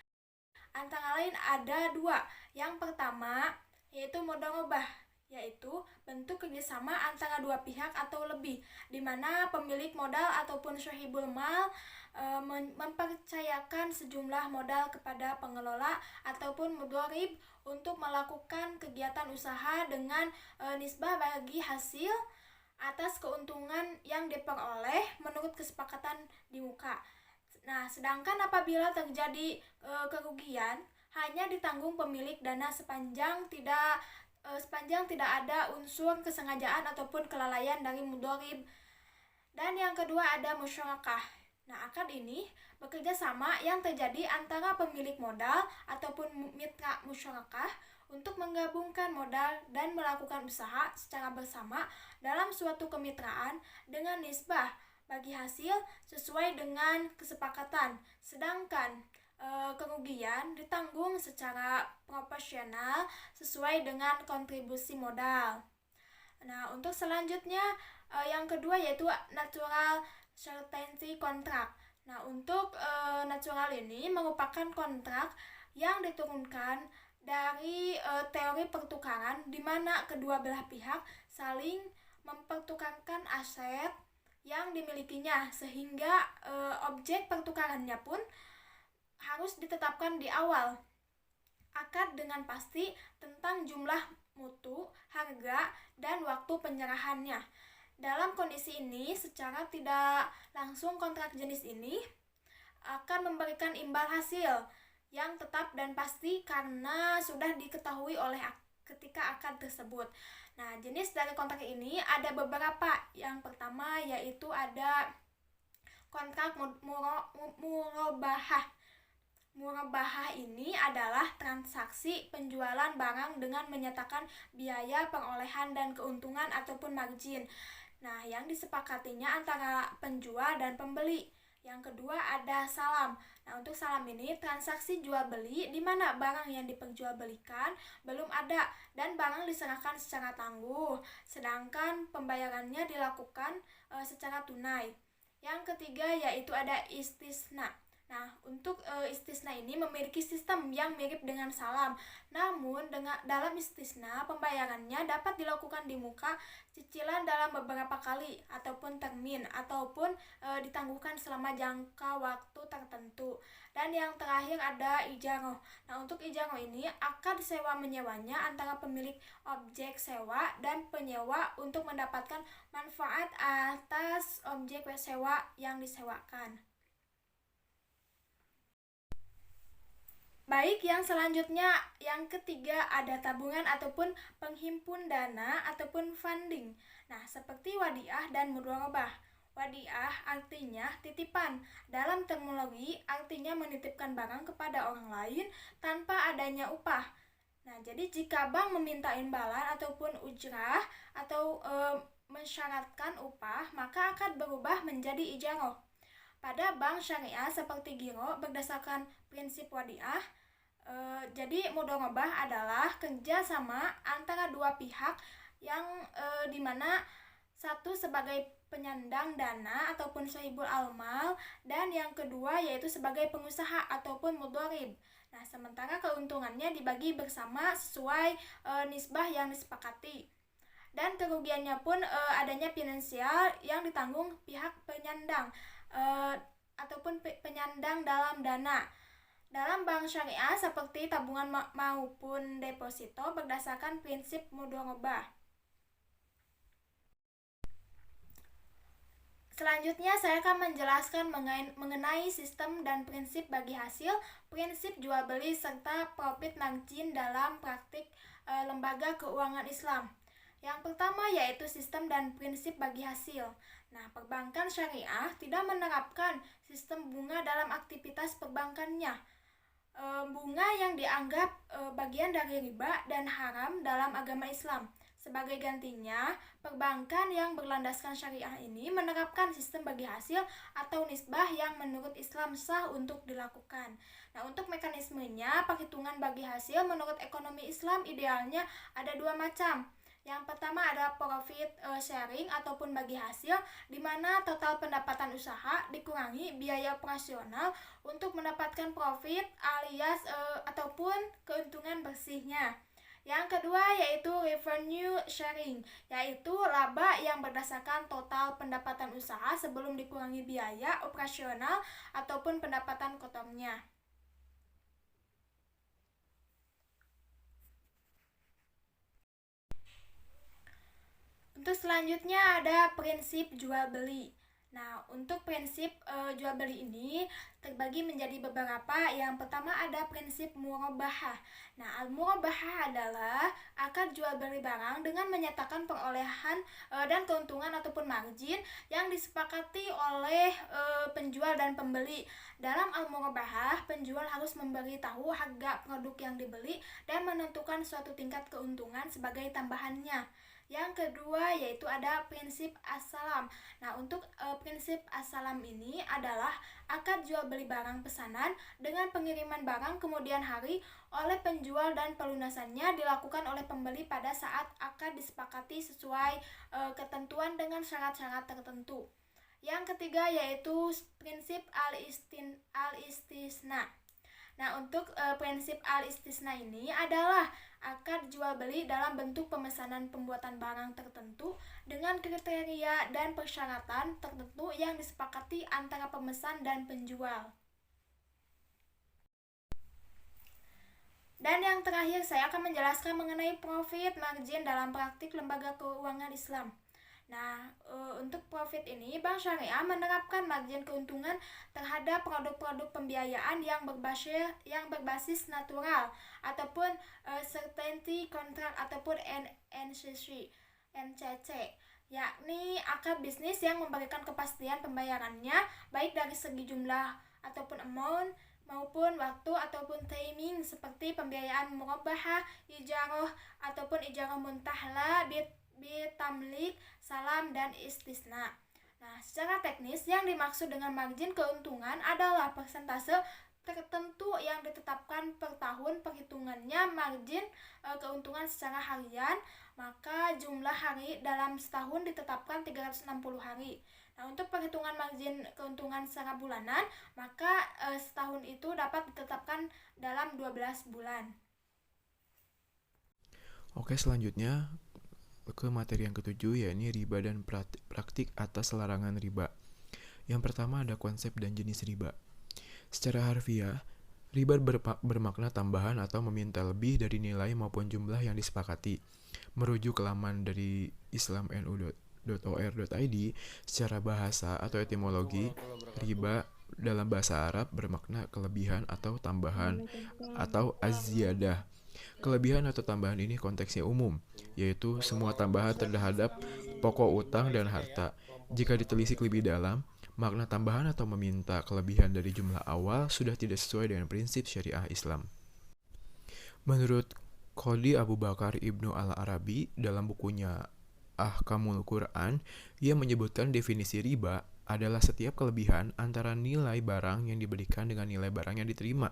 antara lain ada dua. Yang pertama yaitu modal rubah, yaitu bentuk kerjasama antara dua pihak atau lebih, di mana pemilik modal ataupun sahibul mal mempercayakan sejumlah modal kepada pengelola ataupun mudharib untuk melakukan kegiatan usaha dengan nisbah bagi hasil atas keuntungan yang diperoleh menurut kesepakatan di muka. Nah, sedangkan apabila terjadi kerugian hanya ditanggung pemilik dana sepanjang tidak ada unsur kesengajaan ataupun kelalaian dari mudharib. Dan yang kedua ada musyarakah. Nah, akad ini bekerja sama yang terjadi antara pemilik modal ataupun mitra musyarakah untuk menggabungkan modal dan melakukan usaha secara bersama dalam suatu kemitraan dengan nisbah bagi hasil sesuai dengan kesepakatan. Sedangkan kerugian ditanggung secara proporsional sesuai dengan kontribusi modal. Nah, untuk selanjutnya yang kedua yaitu natural certainty contract. Nah, untuk natural ini merupakan kontrak yang diturunkan dari teori pertukaran di mana kedua belah pihak saling mempertukarkan aset yang dimilikinya, sehingga objek pertukarannya pun harus ditetapkan di awal akad dengan pasti tentang jumlah mutu, harga, dan waktu penyerahannya. Dalam kondisi ini, secara tidak langsung kontrak jenis ini akan memberikan imbal hasil yang tetap dan pasti karena sudah diketahui oleh ketika akad tersebut. Nah, jenis dari kontrak ini ada beberapa. Yang pertama yaitu ada kontrak murabahah. Murabahah ini adalah transaksi penjualan barang dengan menyatakan biaya perolehan dan keuntungan ataupun margin. Nah, yang disepakatinya antara penjual dan pembeli. Yang kedua ada salam. Nah, untuk salam ini transaksi jual beli di mana barang yang diperjualbelikan belum ada dan barang diserahkan secara tangguh, sedangkan pembayarannya dilakukan secara tunai. Yang ketiga yaitu ada istisna. Nah, untuk istisna ini memiliki sistem yang mirip dengan salam. Namun, dalam istisna, pembayarannya dapat dilakukan di muka, cicilan dalam beberapa kali, ataupun termin, ataupun ditangguhkan selama jangka waktu tertentu. Dan yang terakhir ada ijaroh. Nah, untuk ijaroh ini, akad sewa menyewanya antara pemilik objek sewa dan penyewa untuk mendapatkan manfaat atas objek sewa yang disewakan. Baik, yang selanjutnya yang ketiga ada tabungan ataupun penghimpun dana ataupun funding. Nah, seperti wadiah dan mudharabah. Wadiah artinya titipan. Dalam terminologi artinya menitipkan barang kepada orang lain tanpa adanya upah. Nah, jadi jika bank meminta imbalan ataupun ujrah atau mensyaratkan upah, maka akan berubah menjadi ijaroh. Pada bank syariah seperti giro berdasarkan prinsip wadiah, jadi mudharabah adalah kerjasama antara dua pihak yang dimana satu sebagai penyandang dana ataupun sahibul almal dan yang kedua yaitu sebagai pengusaha ataupun mudharib. Nah, sementara keuntungannya dibagi bersama sesuai nisbah yang disepakati. Dan kerugiannya pun adanya finansial yang ditanggung pihak penyandang ataupun penyandang dalam dana. Dalam bank syariah seperti tabungan maupun deposito berdasarkan prinsip mudharabah. Selanjutnya saya akan menjelaskan mengenai sistem dan prinsip bagi hasil, prinsip jual beli serta profit margin dalam praktik lembaga keuangan Islam. Yang pertama yaitu sistem dan prinsip bagi hasil. Nah, perbankan syariah tidak menerapkan sistem bunga dalam aktivitas perbankannya. Bunga yang dianggap bagian dari riba dan haram dalam agama Islam. Sebagai gantinya, perbankan yang berlandaskan syariah ini menerapkan sistem bagi hasil atau nisbah yang menurut Islam sah untuk dilakukan. Nah, untuk mekanismenya, perhitungan bagi hasil menurut ekonomi Islam idealnya ada dua macam. Yang pertama ada profit sharing ataupun bagi hasil, di mana total pendapatan usaha dikurangi biaya operasional untuk mendapatkan profit alias ataupun keuntungan bersihnya. Yang kedua yaitu revenue sharing, yaitu laba yang berdasarkan total pendapatan usaha sebelum dikurangi biaya operasional ataupun pendapatan kotornya. Untuk selanjutnya ada prinsip jual beli. Nah, untuk prinsip jual beli ini terbagi menjadi beberapa. Yang pertama ada prinsip murabahah. Nah, al-murabahah adalah akad jual beli barang dengan menyatakan perolehan dan keuntungan ataupun margin yang disepakati oleh penjual dan pembeli. Dalam al-murabahah, penjual harus memberitahu harga produk yang dibeli dan menentukan suatu tingkat keuntungan sebagai tambahannya. Yang kedua yaitu ada prinsip as-salam. Nah, untuk prinsip as-salam ini adalah akad jual beli barang pesanan dengan pengiriman barang kemudian hari oleh penjual dan pelunasannya dilakukan oleh pembeli pada saat akad disepakati sesuai ketentuan dengan syarat-syarat tertentu. Yang ketiga yaitu prinsip al-istisna. Nah, untuk prinsip al-istisna ini adalah akad jual beli dalam bentuk pemesanan pembuatan barang tertentu dengan kriteria dan persyaratan tertentu yang disepakati antara pemesan dan penjual. Dan yang terakhir saya akan menjelaskan mengenai profit margin dalam praktik lembaga keuangan Islam. Nah, untuk profit ini, Bank Syariah menerapkan margin keuntungan terhadap produk-produk pembiayaan yang berbasis natural ataupun certainty contract ataupun NCC, yakni akad bisnis yang memberikan kepastian pembayarannya baik dari segi jumlah ataupun amount maupun waktu ataupun timing seperti pembiayaan murabahah, ijarah ataupun ijarah muntahla, bitamlik, salam, dan istisna. Nah, secara teknis yang dimaksud dengan margin keuntungan adalah persentase tertentu yang ditetapkan per tahun. Perhitungannya margin keuntungan secara harian, maka jumlah hari dalam setahun ditetapkan 360 hari. Nah, untuk perhitungan margin keuntungan secara bulanan, maka setahun itu dapat ditetapkan dalam 12 bulan. Oke, selanjutnya ke materi yang ketujuh, yakni riba dan praktik atas larangan riba. Yang pertama ada konsep dan jenis riba. Secara harfiah, riba bermakna tambahan atau meminta lebih dari nilai maupun jumlah yang disepakati. Merujuk ke laman dari islamnu.or.id, secara bahasa atau etimologi, riba dalam bahasa Arab bermakna kelebihan atau tambahan atau az-ziyadah. Kelebihan atau tambahan ini konteksnya umum, yaitu semua tambahan terhadap pokok utang dan harta. Jika ditelisik lebih dalam, makna tambahan atau meminta kelebihan dari jumlah awal sudah tidak sesuai dengan prinsip syariah Islam. Menurut Qadhi Abu Bakar Ibnu Al-Arabi dalam bukunya Ahkamul Quran, ia menyebutkan definisi riba adalah setiap kelebihan antara nilai barang yang diberikan dengan nilai barang yang diterima.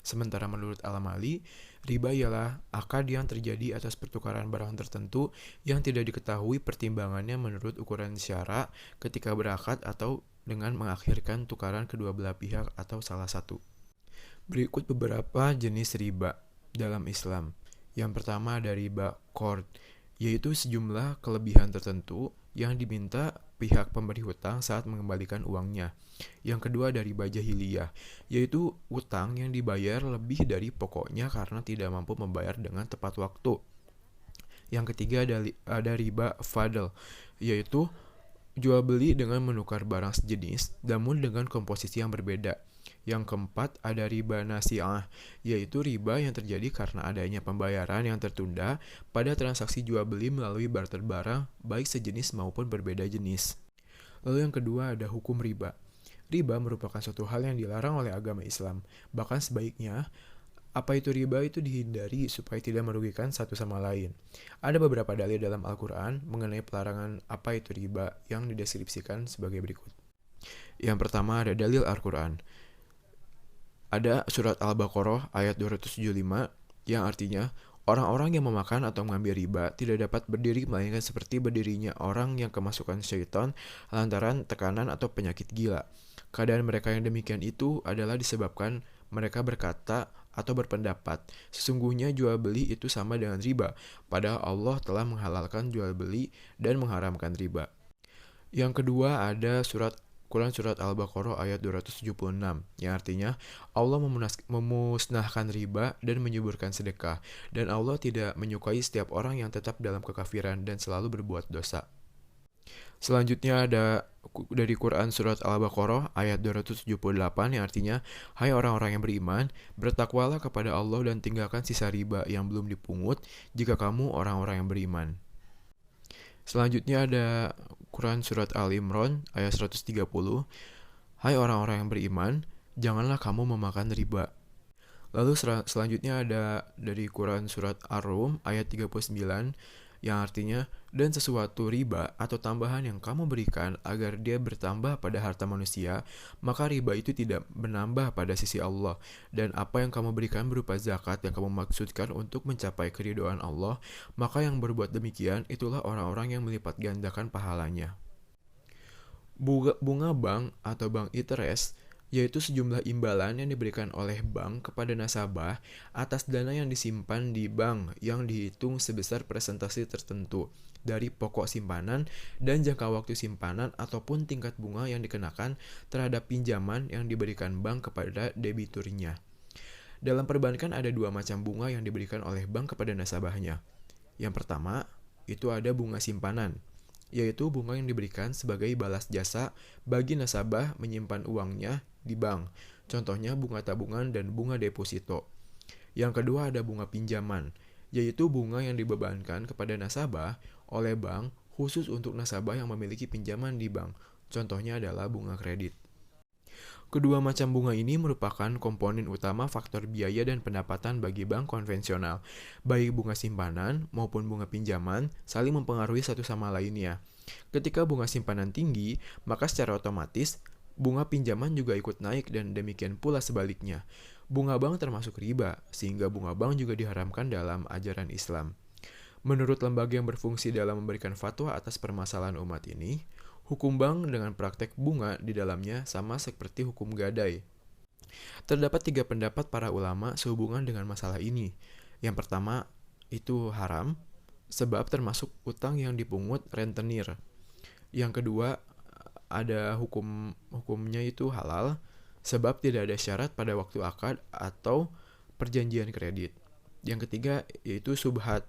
Sementara menurut Al-Mali, riba ialah akad yang terjadi atas pertukaran barang tertentu yang tidak diketahui pertimbangannya menurut ukuran syara ketika berakad atau dengan mengakhirkan tukaran kedua belah pihak atau salah satu. Berikut beberapa jenis riba dalam Islam. Yang pertama ada riba qard, yaitu sejumlah kelebihan tertentu yang diminta pihak pemberi hutang saat mengembalikan uangnya. Yang kedua ada riba jahiliyah, yaitu utang yang dibayar lebih dari pokoknya karena tidak mampu membayar dengan tepat waktu. Yang ketiga ada riba fadl, yaitu jual beli dengan menukar barang sejenis namun dengan komposisi yang berbeda. Yang keempat ada riba nasi'ah, yaitu riba yang terjadi karena adanya pembayaran yang tertunda pada transaksi jual beli melalui barter barang baik sejenis maupun berbeda jenis. Lalu yang kedua ada hukum riba. Riba merupakan suatu hal yang dilarang oleh agama Islam. Bahkan sebaiknya apa itu riba itu dihindari supaya tidak merugikan satu sama lain. Ada beberapa dalil dalam Al-Quran mengenai pelarangan apa itu riba yang dideskripsikan sebagai berikut. Yang pertama ada dalil Al-Quran. Ada surat Al-Baqarah ayat 275 yang artinya, Orang-orang yang memakan atau mengambil riba tidak dapat berdiri melainkan seperti berdirinya orang yang kemasukan syaitan lantaran tekanan atau penyakit gila. Keadaan mereka yang demikian itu adalah disebabkan mereka berkata atau berpendapat, sesungguhnya jual beli itu sama dengan riba, padahal Allah telah menghalalkan jual beli dan mengharamkan riba. Yang kedua ada Quran Surat Al-Baqarah ayat 276, yang artinya Allah memusnahkan riba dan menyuburkan sedekah, dan Allah tidak menyukai setiap orang yang tetap dalam kekafiran dan selalu berbuat dosa. Selanjutnya ada dari Quran Surat Al-Baqarah ayat 278, yang artinya, hai orang-orang yang beriman, bertakwalah kepada Allah dan tinggalkan sisa riba yang belum dipungut jika kamu orang-orang yang beriman. Selanjutnya ada Quran Surat Al-Imran ayat 130, hai orang-orang yang beriman, janganlah kamu memakan riba. Lalu selanjutnya ada dari Quran Surat Ar-Rum ayat 39, yang artinya, dan sesuatu riba atau tambahan yang kamu berikan agar dia bertambah pada harta manusia, maka riba itu tidak menambah pada sisi Allah, dan apa yang kamu berikan berupa zakat yang kamu maksudkan untuk mencapai keridhaan Allah, maka yang berbuat demikian itulah orang-orang yang melipat gandakan pahalanya. Bunga bank atau bank interest yaitu sejumlah imbalan yang diberikan oleh bank kepada nasabah atas dana yang disimpan di bank yang dihitung sebesar persentase tertentu dari pokok simpanan dan jangka waktu simpanan ataupun tingkat bunga yang dikenakan terhadap pinjaman yang diberikan bank kepada debiturnya. Dalam perbankan ada dua macam bunga yang diberikan oleh bank kepada nasabahnya. Yang pertama, itu ada bunga simpanan, yaitu bunga yang diberikan sebagai balas jasa bagi nasabah menyimpan uangnya di bank, contohnya bunga tabungan dan bunga deposito. Yang kedua ada bunga pinjaman, yaitu bunga yang dibebankan kepada nasabah oleh bank khusus untuk nasabah yang memiliki pinjaman di bank, contohnya adalah bunga kredit. Kedua macam bunga ini merupakan komponen utama faktor biaya dan pendapatan bagi bank konvensional. Baik bunga simpanan maupun bunga pinjaman saling mempengaruhi satu sama lainnya. Ketika bunga simpanan tinggi, maka secara otomatis bunga pinjaman juga ikut naik dan demikian pula sebaliknya. Bunga bank termasuk riba, sehingga bunga bank juga diharamkan dalam ajaran Islam. Menurut lembaga yang berfungsi dalam memberikan fatwa atas permasalahan umat ini, hukum bank dengan praktek bunga di dalamnya sama seperti hukum gadai. Terdapat 3 pendapat para ulama sehubungan dengan masalah ini. Yang pertama, itu haram, sebab termasuk utang yang dipungut rentenir. Yang kedua, ada hukumnya itu halal, sebab tidak ada syarat pada waktu akad atau perjanjian kredit. Yang ketiga, yaitu subhat,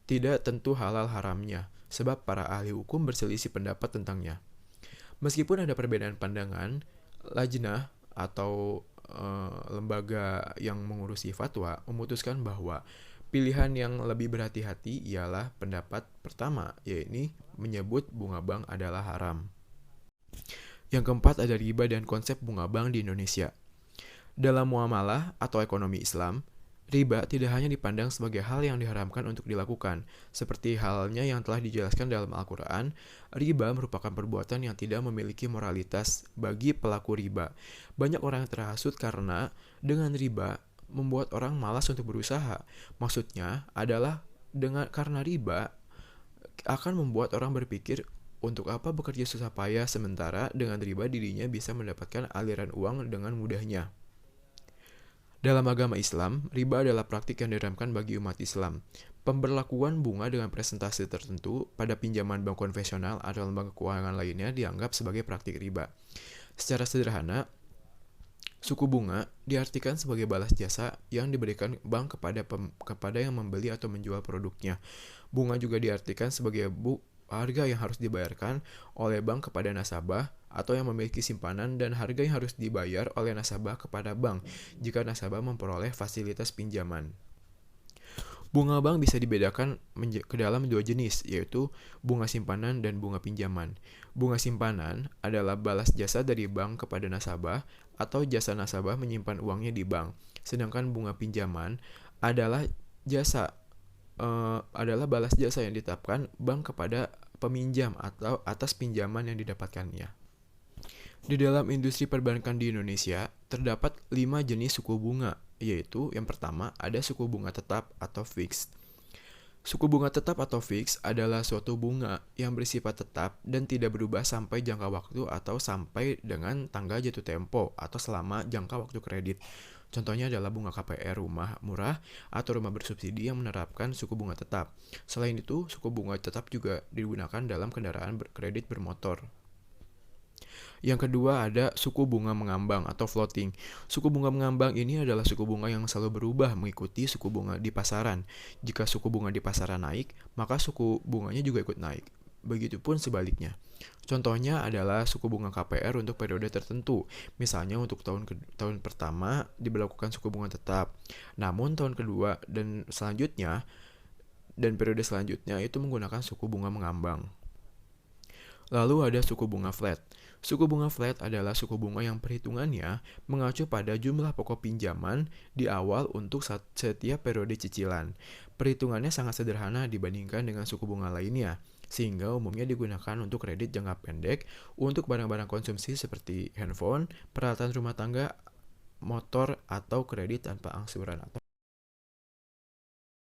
tidak tentu halal haramnya, sebab para ahli hukum berselisih pendapat tentangnya. Meskipun ada perbedaan pandangan, lajnah atau lembaga yang mengurusi fatwa memutuskan bahwa pilihan yang lebih berhati-hati ialah pendapat pertama, yaitu menyebut bunga bank adalah haram. Yang keempat ada riba dan konsep bunga bank di Indonesia. Dalam muamalah atau ekonomi Islam, riba tidak hanya dipandang sebagai hal yang diharamkan untuk dilakukan. Seperti halnya yang telah dijelaskan dalam Al-Quran, riba merupakan perbuatan yang tidak memiliki moralitas bagi pelaku riba. Banyak orang yang terhasut karena dengan riba membuat orang malas untuk berusaha. Maksudnya adalah karena riba akan membuat orang berpikir untuk apa bekerja susah payah sementara dengan riba dirinya bisa mendapatkan aliran uang dengan mudahnya. Dalam agama Islam, riba adalah praktik yang diharamkan bagi umat Islam. Pemberlakuan bunga dengan presentase tertentu pada pinjaman bank konvensional atau lembaga keuangan lainnya dianggap sebagai praktik riba. Secara sederhana, suku bunga diartikan sebagai balas jasa yang diberikan bank kepada yang membeli atau menjual produknya. Bunga juga diartikan sebagai harga yang harus dibayarkan oleh bank kepada nasabah atau yang memiliki simpanan dan harga yang harus dibayar oleh nasabah kepada bank jika nasabah memperoleh fasilitas pinjaman. Bunga bank bisa dibedakan ke dalam 2 jenis, yaitu bunga simpanan dan bunga pinjaman. Bunga simpanan adalah balas jasa dari bank kepada nasabah atau jasa nasabah menyimpan uangnya di bank. Sedangkan bunga pinjaman adalah balas jasa yang ditetapkan bank kepada peminjam atau atas pinjaman yang didapatkannya. Di dalam industri perbankan di Indonesia, terdapat 5 jenis suku bunga, yaitu yang pertama ada suku bunga tetap atau fixed. Suku bunga tetap atau fix adalah suatu bunga yang bersifat tetap dan tidak berubah sampai jangka waktu atau sampai dengan tanggal jatuh tempo atau selama jangka waktu kredit. Contohnya adalah bunga KPR rumah murah atau rumah bersubsidi yang menerapkan suku bunga tetap. Selain itu, suku bunga tetap juga digunakan dalam kendaraan kredit bermotor. Yang kedua ada suku bunga mengambang atau floating. Suku bunga mengambang ini adalah suku bunga yang selalu berubah mengikuti suku bunga di pasaran. Jika suku bunga di pasaran naik, maka suku bunganya juga ikut naik. Begitupun sebaliknya. Contohnya adalah suku bunga KPR untuk periode tertentu. Misalnya untuk tahun pertama diberlakukan suku bunga tetap. Namun tahun kedua dan selanjutnya dan periode selanjutnya itu menggunakan suku bunga mengambang. Lalu ada suku bunga flat. Suku bunga flat adalah suku bunga yang perhitungannya mengacu pada jumlah pokok pinjaman di awal untuk setiap periode cicilan. Perhitungannya sangat sederhana dibandingkan dengan suku bunga lainnya, sehingga umumnya digunakan untuk kredit jangka pendek untuk barang-barang konsumsi seperti handphone, peralatan rumah tangga, motor, atau kredit tanpa angsuran atau